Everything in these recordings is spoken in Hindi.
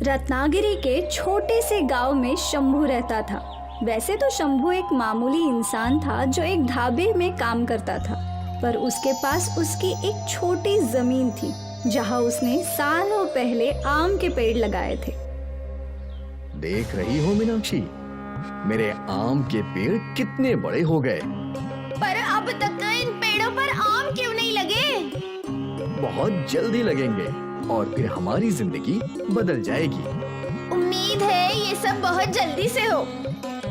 रत्नागिरी के छोटे से गांव में शंभू रहता था। वैसे तो शंभू एक मामूली इंसान था जो एक ढाबे में काम करता था, पर उसके पास उसकी एक छोटी जमीन थी जहां उसने सालों पहले आम के पेड़ लगाए थे। देख रही हो मीनाक्षी, मेरे आम के पेड़ कितने बड़े हो गए। पर अब तक इन पेड़ों पर आम क्यों नहीं लगे? बहुत जल्दी लगेंगे और फिर हमारी जिंदगी बदल जाएगी। उम्मीद है ये सब बहुत जल्दी से हो।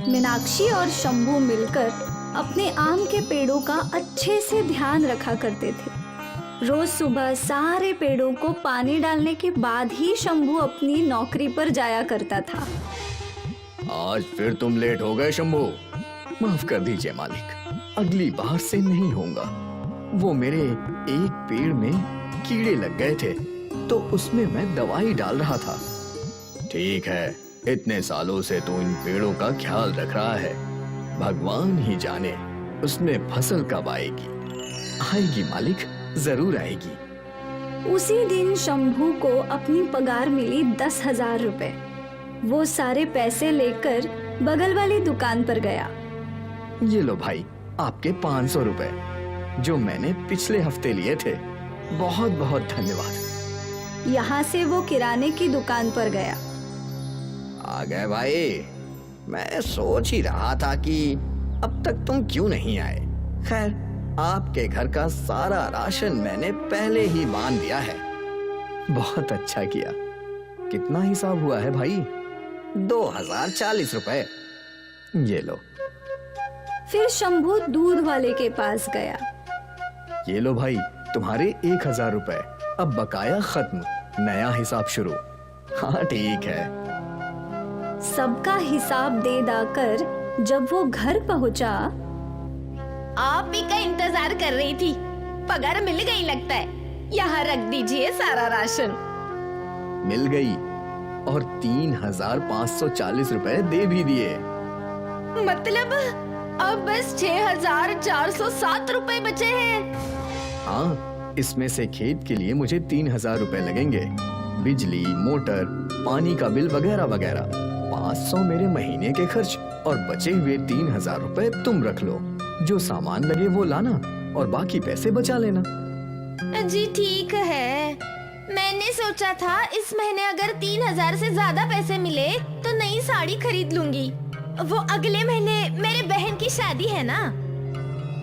मीनाक्षी और शंभू मिलकर अपने आम के पेड़ों का अच्छे से ध्यान रखा करते थे। रोज सुबह सारे पेड़ों को पानी डालने के बाद ही शंभू अपनी नौकरी पर जाया करता था। आज फिर तुम लेट हो गए शंभू। माफ कर दीजिए मालिक, अगली बार से नहीं होगा। वो मेरे एक पेड़ में कीड़े लग गए थे तो उसमें मैं दवाई डाल रहा था। ठीक है, इतने सालों से तू इन पेड़ों का ख्याल रख रहा है। भगवान ही जाने उसमें फसल कब आएगी। आएगी मालिक, जरूर आएगी। उसी दिन शंभू को अपनी पगार मिली 10,000 रुपए। वो सारे पैसे लेकर बगल वाली दुकान पर गया। ये लो भाई, आपके 500 रुपए जो मैंने पिछले हफ्ते लिए थे। बहुत बहुत धन्यवाद। यहाँ से वो किराने की दुकान पर गया। आ गए भाई। मैं सोच ही रहा था कि अब तक तुम क्यों नहीं आए। खैर, आपके घर का सारा राशन मैंने पहले ही बांध दिया है। बहुत अच्छा किया। कितना हिसाब हुआ है भाई? 2040 रुपए। ये लो। फिर शंभू दूध वाले के पास गया। ये लो भाई, तुम्हारे 1000 रुपए। अब बकाया खत्म, नया हिसाब शुरू। हाँ ठीक है। सबका हिसाब दे दाकर जब वो घर पहुंचा, आप ही का इंतजार कर रही थी। पगार मिल गई लगता है। यहाँ रख दीजिए सारा राशन। मिल गई और 3540 रुपए दे भी दिए। मतलब अब बस 6407 रुपए बचे हैं। हाँ, इसमें से खेत के लिए मुझे 3000 रुपए लगेंगे। बिजली, मोटर, पानी का बिल वगैरह वगैरह। 500 मेरे महीने के खर्च और बचे हुए 3000 रुपए तुम रख लो। जो सामान लगे वो लाना और बाकी पैसे बचा लेना। जी ठीक है। मैंने सोचा था इस महीने अगर 3000 से ज्यादा पैसे मिले तो नई साड़ी खरीद लूंगी। वो अगले महीने मेरे बहन की शादी है ना।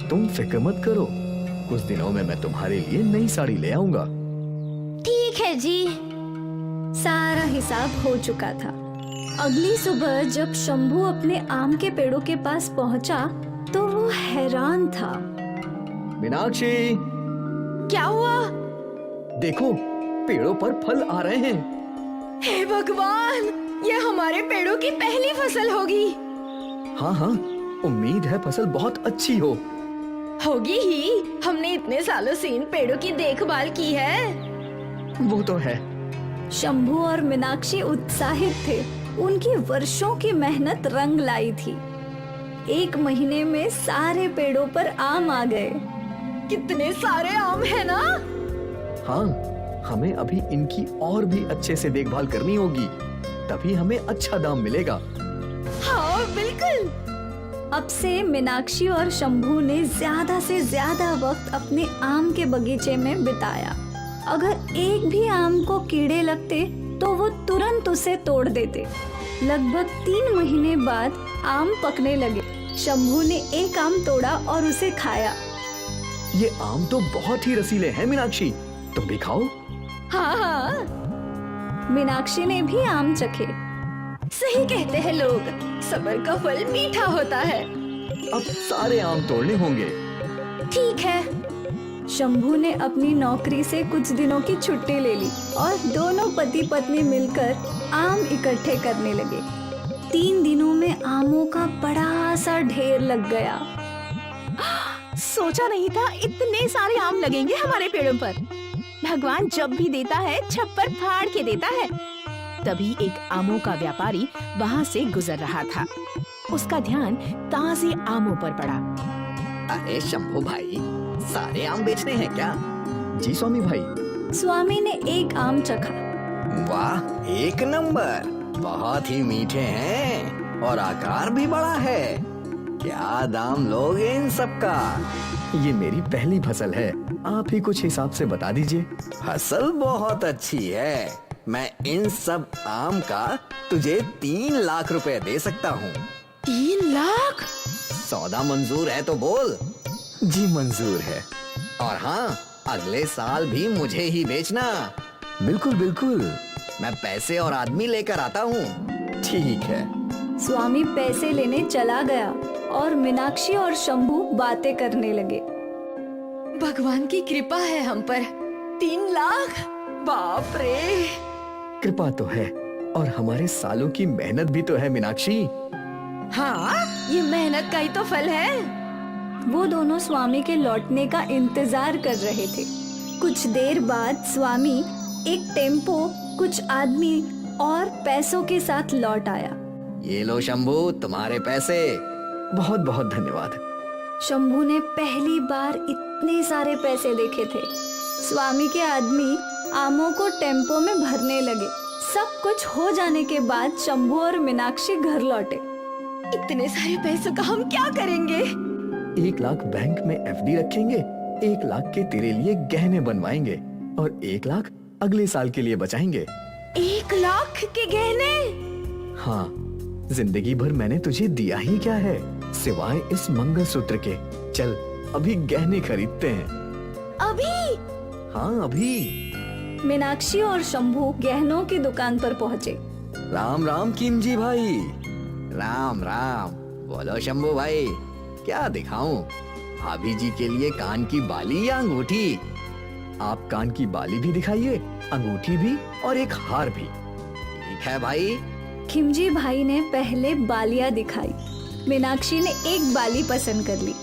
तुम फिक्र मत करो, कुछ दिनों में मैं तुम्हारे लिए नई साड़ी ले आऊंगा। ठीक है जी। सारा हिसाब हो चुका था। अगली सुबह जब शंभू अपने आम के पेड़ों के पास पहुंचा तो वो हैरान था। मीनाक्षी, क्या हुआ? देखो, पेड़ों पर फल आ रहे हैं। हे भगवान, ये हमारे पेड़ों की पहली फसल होगी। हाँ हाँ, उम्मीद है फसल बहुत अच्छी हो। होगी ही। हमने इतने सालों से इन पेड़ों की देखभाल की है। वो तो है। शंभू और मीनाक्षी उत्साहित थे। उनकी वर्षों की मेहनत रंग लाई थी। 1 महीने में सारे पेड़ों पर आम आ गए। कितने सारे आम है ना? हाँ, हमें अभी इनकी और भी अच्छे से देखभाल करनी होगी, तभी हमें अच्छा दाम मिलेगा। हाँ बिल्कुल। अब से मीनाक्षी और शंभू ने ज्यादा से ज्यादा वक्त अपने आम के बगीचे में बिताया। अगर एक भी आम को कीड़े लगते तो वो तुरंत उसे तोड़ देते। लगभग 3 महीने बाद आम पकने लगे। शंभू ने एक आम तोड़ा और उसे खाया। ये आम तो बहुत ही रसीले हैं मीनाक्षी, तुम भी खाओ। हाँ हाँ, मीनाक्षी ने भी आम चखे। सही कहते हैं लोग, सब्र का फल मीठा होता है। अब सारे आम तोड़ने होंगे। ठीक है। शंभू ने अपनी नौकरी से कुछ दिनों की छुट्टी ले ली और दोनों पति पत्नी मिलकर आम इकट्ठे करने लगे। 3 दिनों में आमों का बड़ा सा ढेर लग गया। सोचा नहीं था इतने सारे आम लगेंगे हमारे पेड़ों पर। भगवान जब भी देता है छप्पर फाड़ के देता है। तभी एक आमों का व्यापारी वहाँ से गुजर रहा था। उसका ध्यान ताजे आमों पर पड़ा। अरे शंभू भाई, सारे आम बेचने हैं क्या? जी स्वामी भाई। स्वामी ने एक आम चखा वाह, एक नंबर। बहुत ही मीठे हैं और आकार भी बड़ा है। क्या दाम लोगे इन सब का? ये मेरी पहली फसल है, आप ही कुछ हिसाब से बता दीजिए। फसल बहुत अच्छी है। मैं इन सब आम का तुझे 3 लाख रुपए दे सकता हूँ। 3 लाख? सौदा मंजूर है तो बोल। जी मंजूर है। और हाँ, अगले साल भी मुझे ही बेचना। बिल्कुल बिल्कुल, मैं पैसे और आदमी लेकर आता हूँ। ठीक है। स्वामी पैसे लेने चला गया और मीनाक्षी और शंभू बातें करने लगे। भगवान की कृपा है हम पर। 3 लाख? बाप रे। कृपा तो है और हमारे सालों की मेहनत भी तो है मीनाक्षी। हाँ, ये मेहनत का ही तो फल है। वो दोनों स्वामी के लौटने का इंतजार कर रहे थे। कुछ देर बाद स्वामी एक टेम्पो, कुछ आदमी और पैसों के साथ लौट आया। ये लो शंभू, तुम्हारे पैसे। बहुत बहुत धन्यवाद। शंभू ने पहली बार इतने सारे पैसे देखे थे। स्वामी के आदमी आमों को टेम्पो में भरने लगे। सब कुछ हो जाने के बाद शंभू और मीनाक्षी घर लौटे। इतने सारे पैसों का हम क्या करेंगे? 1 लाख बैंक में FD रखेंगे, 1 लाख के तेरे लिए गहने बनवाएंगे और 1 लाख अगले साल के लिए बचाएंगे। 1 लाख के गहने? हाँ, जिंदगी भर मैंने तुझे दिया ही क्या है सिवाय इस मंगलसूत्र के। चल अभी गहने खरीदते हैं। अभी? हाँ अभी। मीनाक्षी और शंभू गहनों की दुकान पर पहुँचे। राम राम किमजी भाई। राम राम। बोलो शंभू भाई, क्या दिखाऊं? भाभी जी के लिए कान की बाली या अंगूठी? आप कान की बाली भी दिखाइए, अंगूठी भी और एक हार भी। ठीक है भाई। खिमजी भाई ने पहले बालियां दिखाई। मीनाक्षी ने एक बाली पसंद कर ली।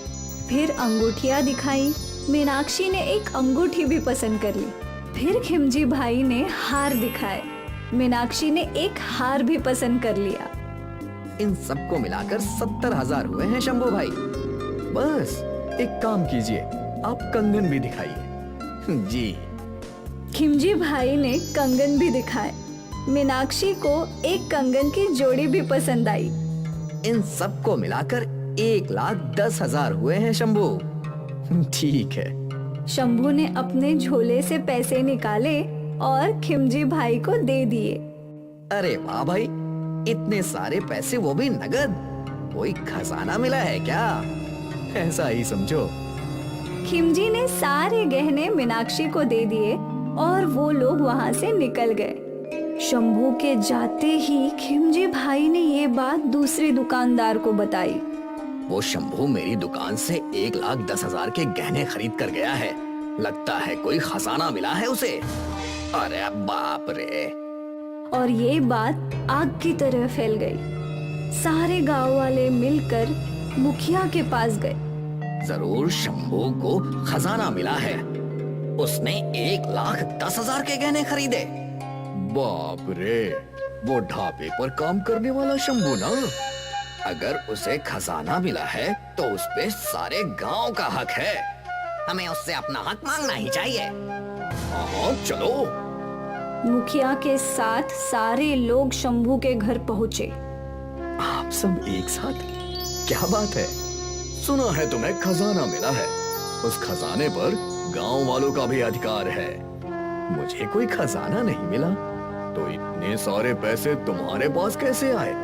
फिर अंगूठियां दिखाई। मीनाक्षी ने एक अंगूठी भी पसंद कर ली। फिर खिमजी भाई ने हार दिखाए। मीनाक्षी ने एक हार भी पसंद कर लिया। इन सबको मिलाकर 70,000 हुए हैं शंभू भाई। बस एक काम कीजिए, आप कंगन भी दिखाइए। जी। खिमजी भाई ने कंगन भी दिखाए। मीनाक्षी को एक कंगन की जोड़ी भी पसंद आई। इन सबको मिलाकर 1,10,000 हुए हैं शंभू। ठीक है। शंभू ने अपने झोले से पैसे निकाले और खिमजी भाई को दे दिए। अरे वाह भाई, इतने सारे पैसे, वो भी नगद। कोई खजाना मिला है क्या? ऐसा ही समझो। खिमजी ने सारे गहने मीनाक्षी को दे दिए और वो लोग वहाँ से निकल गए। शंभू के जाते ही खिमजी भाई ने ये बात दूसरे दुकानदार को बताई। वो शंभू मेरी दुकान से 1,10,000 के गहने खरीद कर गया है। लगता है कोई खजाना मिला है उसे। अरे बाप रे। और ये बात आग की तरह फैल गई। सारे गांव वाले मिलकर मुखिया के पास गए। जरूर शंभू को खजाना मिला है। उसने 1,10,000 के गहने खरीदे। बाप रे, वो ढाबे पर काम करने वाला शंभू ना। अगर उसे खजाना मिला है तो उस पे सारे गांव का हक है। हमें उससे अपना हक मांगना ही चाहिए। हाँ चलो। मुखिया के साथ सारे लोग शंभू के घर पहुँचे। आप सब एक साथ? क्या बात है? सुना है तुम्हें खजाना मिला है। उस खजाने पर गांव वालों का भी अधिकार है। मुझे कोई खजाना नहीं मिला, तो इतने सारे पैसे तुम्हारे पास कैसे आए?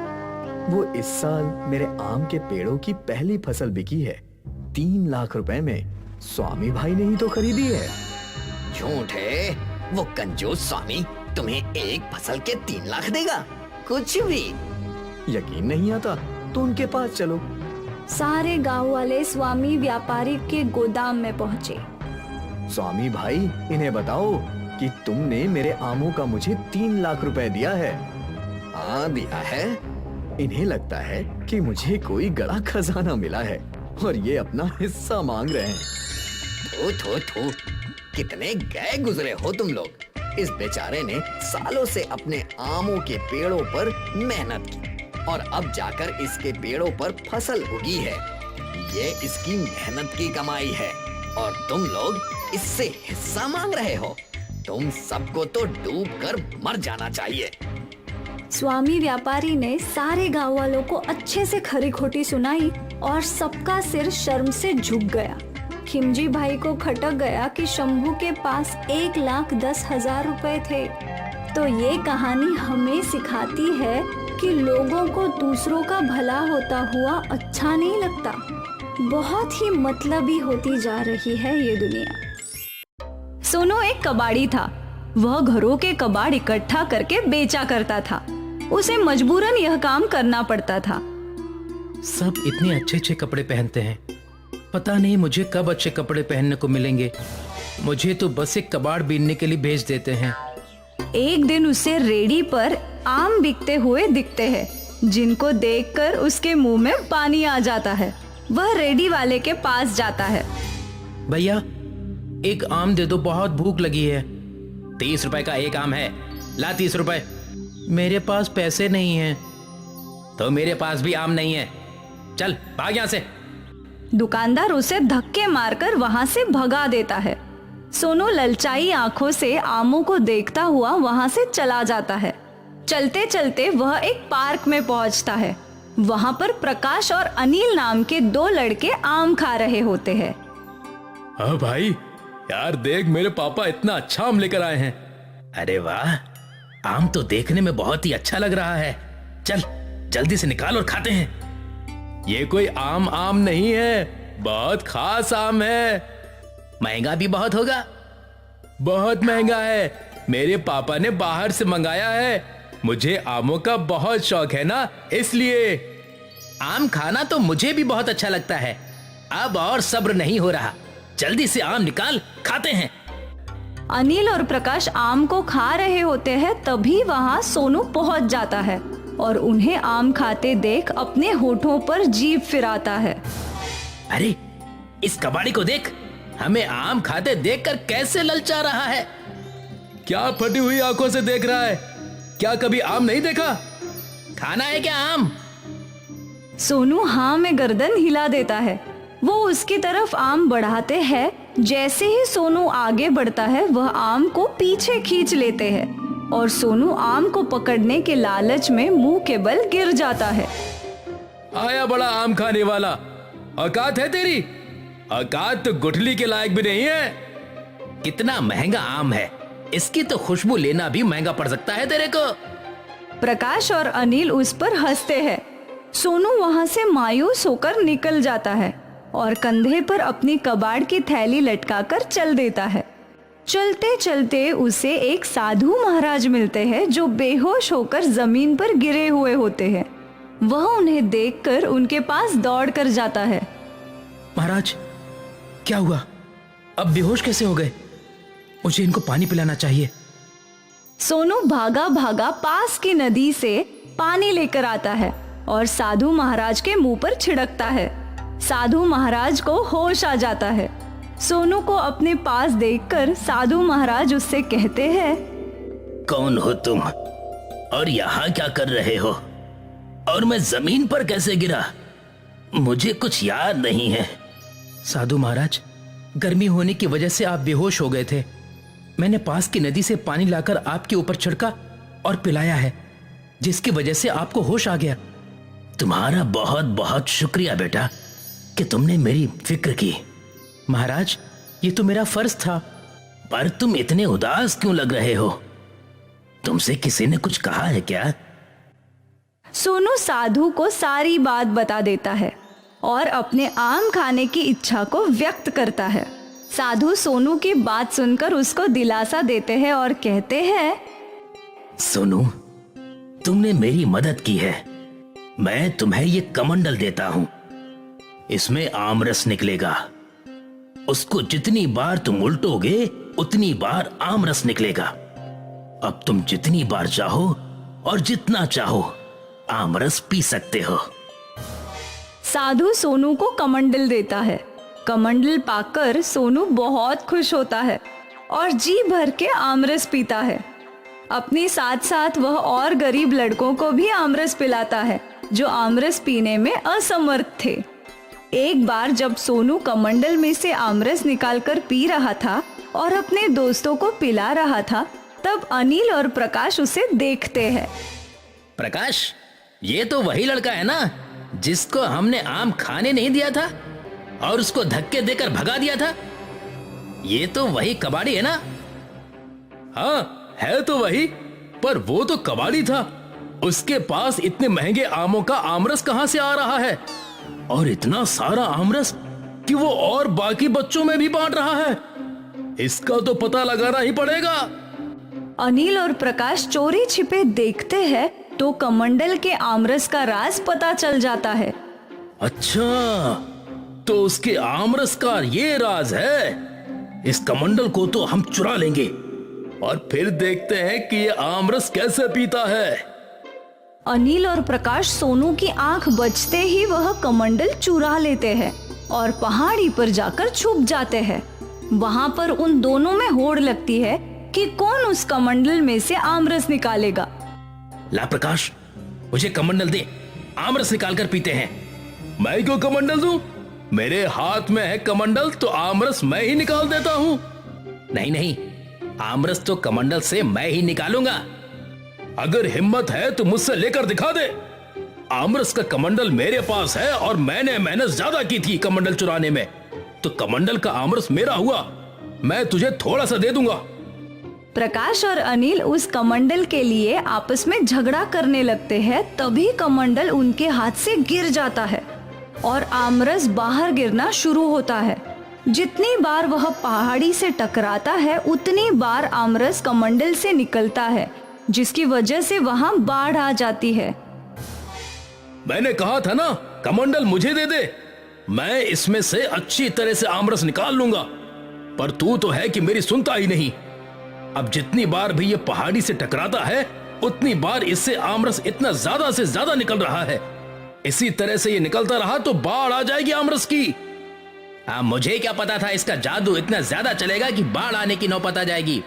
वो इस साल मेरे आम के पेड़ों की पहली फसल बिकी है। 3 लाख रुपए में स्वामी भाई ने ही तो खरीदी है। झूठ है, वो कंजूस स्वामी तुम्हें एक फसल के 3 लाख देगा? कुछ भी। यकीन नहीं आता तो उनके पास चलो। सारे गांव वाले स्वामी व्यापारी के गोदाम में पहुँचे। स्वामी भाई, इन्हें बताओ कि तुमने मेरे आमों का मुझे 3 लाख रुपए दिया है। हाँ दिया है। इन्हें लगता है कि मुझे कोई गड़ा खजाना मिला है और ये अपना हिस्सा मांग रहे हैं। थू थू थू, कितने गए गुजरे हो तुम लोग। इस बेचारे ने सालों से अपने आमों के पेड़ों पर मेहनत की और अब जाकर इसके पेड़ों पर फसल उगी है। ये इसकी मेहनत की कमाई है और तुम लोग इससे हिस्सा मांग रहे हो। तुम सबको तो डूब कर मर जाना चाहिए। स्वामी व्यापारी ने सारे गांव वालों को अच्छे से खरी खोटी सुनाई और सबका सिर शर्म से झुक गया। खिमजी भाई को खटक गया कि शंभू के पास 1,10,000 रुपए थे। तो ये कहानी हमें सिखाती है कि लोगों को दूसरों का भला होता हुआ अच्छा नहीं लगता। बहुत ही मतलबी होती जा रही है ये दुनिया। सोनू एक कबाड़ी था। वह घरों के कबाड़ इकट्ठा करके बेचा करता था। उसे मजबूरन यह काम करना पड़ता था। सब इतने अच्छे अच्छे कपड़े पहनते हैं, पता नहीं मुझे कब अच्छे कपड़े पहनने को मिलेंगे। मुझे तो बस एक कबाड़ बीनने के लिए भेज देते हैं। एक दिन उसे रेडी पर आम बिकते हुए दिखते हैं, जिनको देखकर उसके मुंह में पानी आ जाता है। वह रेडी वाले के पास जाता है। भैया एक आम दे दो, बहुत भूख लगी है। 30 रुपए का एक आम है, ला 30 रुपए। मेरे पास पैसे नहीं हैं। तो मेरे पास भी आम नहीं है, चल भाग यहाँ से। दुकानदार उसे धक्के मारकर वहां से भगा देता है। सोनू ललचाई आंखों से आमों को देखता हुआ वहां से चला जाता है। चलते चलते वह एक पार्क में पहुंचता है। वहां पर प्रकाश और अनिल नाम के 2 लड़के आम खा रहे होते हैं। हाँ भाई, यार देख मेरे पापा इतना अच्छा आम लेकर आए हैं। अरे वाह, आम तो देखने में बहुत ही अच्छा लग रहा है। चल जल्दी से निकाल और खाते हैं। ये कोई आम नहीं है, बहुत खास आम है। महंगा भी बहुत होगा। बहुत महंगा है, मेरे पापा ने बाहर से मंगाया है। मुझे आमों का बहुत शौक है ना, इसलिए। आम खाना तो मुझे भी बहुत अच्छा लगता है। अब और सब्र नहीं हो रहा, जल्दी से आम निकाल, खाते हैं। अनिल और प्रकाश आम को खा रहे होते हैं, तभी वहां सोनू पहुंच जाता है और उन्हें आम खाते देख अपने होठों पर जीभ फिराता है। अरे इस कबाड़ी को देख, हमें आम खाते देखकर कैसे ललचा रहा है। क्या फटी हुई आंखों से देख रहा है? क्या कभी आम नहीं देखा? खाना है क्या आम? सोनू हाँ में गर्दन हिला देता है। वो उसकी तरफ आम बढ़ाते हैं। जैसे ही सोनू आगे बढ़ता है, वह आम को पीछे खींच लेते हैं और सोनू आम को पकड़ने के लालच में मुंह के बल गिर जाता है। आया बड़ा आम खाने वाला, औकात है तेरी? औकात तो गुठली के लायक भी नहीं है। कितना महंगा आम है, इसकी तो खुशबू लेना भी महंगा पड़ सकता है तेरे को। प्रकाश और अनिल उस पर हंसते हैं। सोनू वहां से मायूस होकर निकल जाता है और कंधे पर अपनी कबाड़ की थैली लटकाकर चल देता है। चलते चलते उसे एक साधु महाराज मिलते हैं, जो बेहोश होकर जमीन पर गिरे हुए होते हैं। वह उन्हें देखकर उनके पास दौड़ कर जाता है। महाराज क्या हुआ? अब बेहोश कैसे हो गए? मुझे इनको पानी पिलाना चाहिए। सोनू भागा भागा पास की नदी से पानी लेकर आता है और साधु महाराज के मुंह पर छिड़कता है। साधु महाराज को होश आ जाता है। सोनू को अपने पास देखकर साधु महाराज उससे कहते हैं, कौन हो तुम और यहाँ क्या कर रहे हो? और मैं जमीन पर कैसे गिरा? मुझे कुछ याद नहीं है। साधु महाराज, गर्मी होने की वजह से आप बेहोश हो गए थे। मैंने पास की नदी से पानी लाकर आपके ऊपर छिड़का और पिलाया है, जिसकी वजह से आपको होश आ गया। तुम्हारा बहुत बहुत शुक्रिया बेटा कि तुमने मेरी फिक्र की। महाराज, ये तो मेरा फर्ज था। पर तुम इतने उदास क्यों लग रहे हो? तुमसे किसी ने कुछ कहा है क्या? सोनू साधु को सारी बात बता देता है और अपने आम खाने की इच्छा को व्यक्त करता है। साधु सोनू की बात सुनकर उसको दिलासा देते हैं और कहते हैं, सोनू, तुमने मेरी मदद की है। मैं तुम्हें ये कमंडल देता हूं। इसमें आम रस निकलेगा। उसको जितनी बार तुम उल्टोगे उतनी बार आम रस निकलेगा। अब तुम जितनी बार चाहो और जितना चाहो आम रस पी सकते हो। साधु सोनू को कमंडल देता है। कमंडल पाकर सोनू बहुत खुश होता है और जी भर के आमरस पीता है। अपने साथ साथ वह और गरीब लड़कों को भी आमरस पिलाता है, जो आमरस पीने में असमर्थ थे। एक बार जब सोनू कमंडल में से आमरस निकालकर पी रहा था, और अपने दोस्तों को पिला रहा था, तब अनिल और प्रकाश उसे देखते हैं। प्रकाश, ये तो वही लड़का है ना जिसको हमने आम खाने नहीं दिया था और उसको धक्के देकर भगा दिया था? ये तो वही कबाड़ी है ना? हाँ, है तो वही, पर वो तो कबाड़ी था। उसके पास इतने महंगे आमों का आमरस कहां से आ रहा है? और इतना सारा आमरस कि वो और बाकी बच्चों में भी बांट रहा है। इसका तो पता लगाना ही पड़ेगा। अनिल और प्रकाश चोरी छिपे देखते हैं तो कमंडल के आमरस का राज पता चल जाता है। अच्छा, तो उसके आमरस का ये राज है। इस कमंडल को तो हम चुरा लेंगे और फिर देखते हैं कि ये आमरस कैसे पीता है। अनिल और प्रकाश सोनू की आंख बचते ही वह कमंडल चुरा लेते हैं और पहाड़ी पर जाकर छुप जाते हैं। वहां पर उन दोनों में होड़ लगती है कि कौन उस कमंडल में से आमरस निकालेगा। ला प्रकाश, मुझे कमंडल दे, आमरस निकाल कर पीते हैं। मैं क्यों कमंडल दूं? मेरे हाथ में है कमंडल तो आमरस मैं ही निकाल देता हूं। नहीं नहीं, आमरस तो कमंडल से मैं ही निकालूंगा। अगर हिम्मत है तो मुझसे लेकर दिखा दे। आमरस का कमंडल मेरे पास है और मैंने मेहनत ज्यादा की थी कमंडल चुराने में, तो कमंडल का आमरस मेरा हुआ। मैं तुझे थोड़ा सा दे दूंगा। प्रकाश और अनिल उस कमंडल के लिए आपस में झगड़ा करने लगते हैं। तभी कमंडल उनके हाथ से गिर जाता है और आमरस बाहर गिरना शुरू होता है। जितनी बार वह पहाड़ी से टकराता है उतनी बार आमरस कमंडल से निकलता है, जिसकी वजह से वहां बाढ़ आ जाती है। मैंने कहा था ना, कमंडल मुझे दे दे, मैं इसमें से अच्छी तरह से आमरस निकाल लूंगा। पर तू तो है कि मेरी सुनता ही नहीं। अब जितनी बार भी ये पहाड़ी से टकराता है उतनी बार इससे आमरस इतना ज्यादा से ज्यादा निकल रहा है। इसी तरह से ये निकलता रहा तो बाढ़ आ जाएगी आमरस की। मुझे क्या पता था इसका जादू इतना ज्यादा चलेगा कि बाढ़ आने की नौबत आ जाएगी।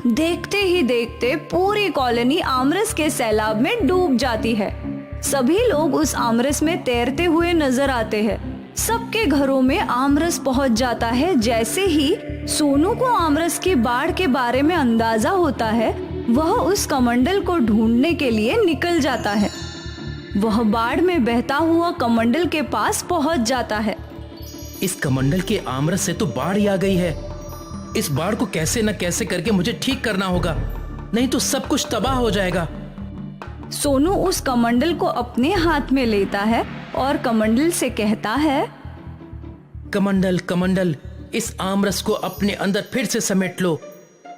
देखते ही देखते पूरी कॉलोनी आमरस के सैलाब में डूब जाती है। सभी लोग उस आमरस में तैरते हुए नजर आते हैं। सबके घरों में आमरस पहुंच जाता है। जैसे ही सोनू को आमरस की बाढ़ के बारे में अंदाजा होता है, वह उस कमंडल को ढूंढने के लिए निकल जाता है। वह बाढ़ में बहता हुआ कमंडल के पास पहुंच जाता है। इस कमंडल के आमरस से तो बाढ़ ही आ गई है। इस बाढ़ को कैसे न कैसे करके मुझे ठीक करना होगा, नहीं तो सब कुछ तबाह हो जाएगा। सोनू उस कमंडल को अपने हाथ में लेता है और कमंडल से कहता है, कमंडल कमंडल, इस आमरस को अपने अंदर फिर से समेट लो।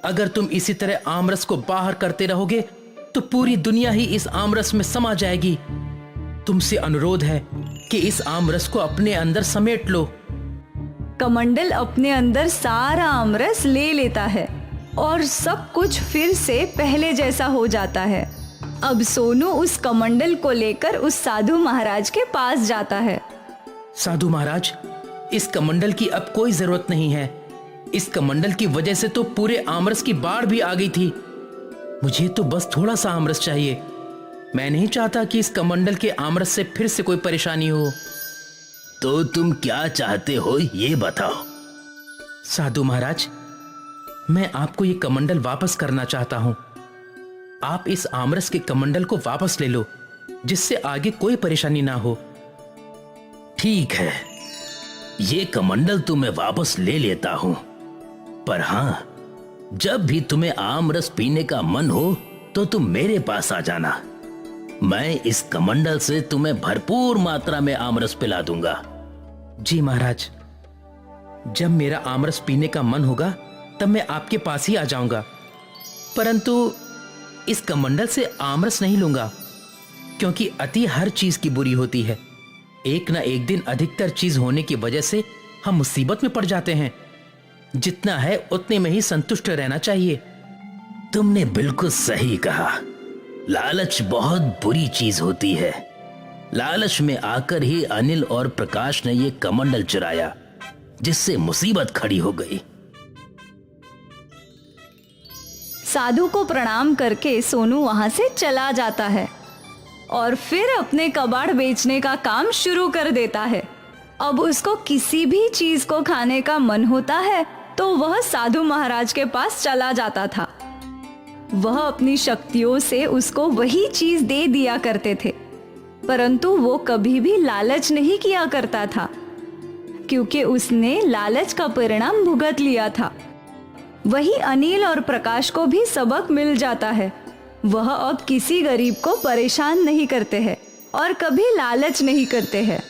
अगर तुम इसी तरह आमरस को बाहर करते रहोगे तो पूरी दुनिया ही इस आमरस में समा जाएगी। तुमसे अनुरोध है कि इस आमरस को अपने अंदर समेट लो। कमंडल अपने अंदर सारा आमरस ले लेता है और सब कुछ फिर से पहले जैसा हो जाता है। अब सोनू उस कमंडल को लेकर उस साधु महाराज के पास जाता है। साधु महाराज, इस कमंडल की अब कोई जरूरत नहीं है। इस कमंडल की वजह से तो पूरे आमरस की बाढ़ भी आ गई थी। मुझे तो बस थोड़ा सा आमरस चाहिए। मैं नहीं चाहता कि इस कमंडल के आमरस से फिर से कोई परेशानी हो। तो तुम क्या चाहते हो ये बताओ। साधु महाराज, मैं आपको ये कमंडल वापस करना चाहता हूं। आप इस आमरस के कमंडल को वापस ले लो, जिससे आगे कोई परेशानी ना हो। ठीक है, ये कमंडल तो मैं वापस ले लेता हूं, पर हां, जब भी तुम्हें आमरस पीने का मन हो तो तुम मेरे पास आ जाना। मैं इस कमंडल से तुम्हें भरपूर मात्रा में आमरस पिला दूंगा। जी महाराज, जब मेरा आमरस पीने का मन होगा तब मैं आपके पास ही आ जाऊंगा। परंतु इस कमंडल से आमरस नहीं लूंगा, क्योंकि अति हर चीज की बुरी होती है। एक ना एक दिन अधिकतर चीज होने की वजह से हम मुसीबत में पड़ जाते हैं। जितना है उतने में ही संतुष्ट रहना चाहिए। तुमने बिल्कुल सही कहा। लालच बहुत बुरी चीज होती है। लालच में आकर ही अनिल और प्रकाश ने ये कमंडल चुराया, जिससे मुसीबत खड़ी हो गई। साधु को प्रणाम करके सोनू वहां से चला जाता है और फिर अपने कबाड़ बेचने का काम शुरू कर देता है। अब उसको किसी भी चीज को खाने का मन होता है तो वह साधु महाराज के पास चला जाता था। वह अपनी शक्तियों से उसको वही चीज दे दिया करते थे, परंतु वो कभी भी लालच नहीं किया करता था, क्योंकि उसने लालच का परिणाम भुगत लिया था। वही अनिल और प्रकाश को भी सबक मिल जाता है। वह अब किसी गरीब को परेशान नहीं करते हैं और कभी लालच नहीं करते हैं।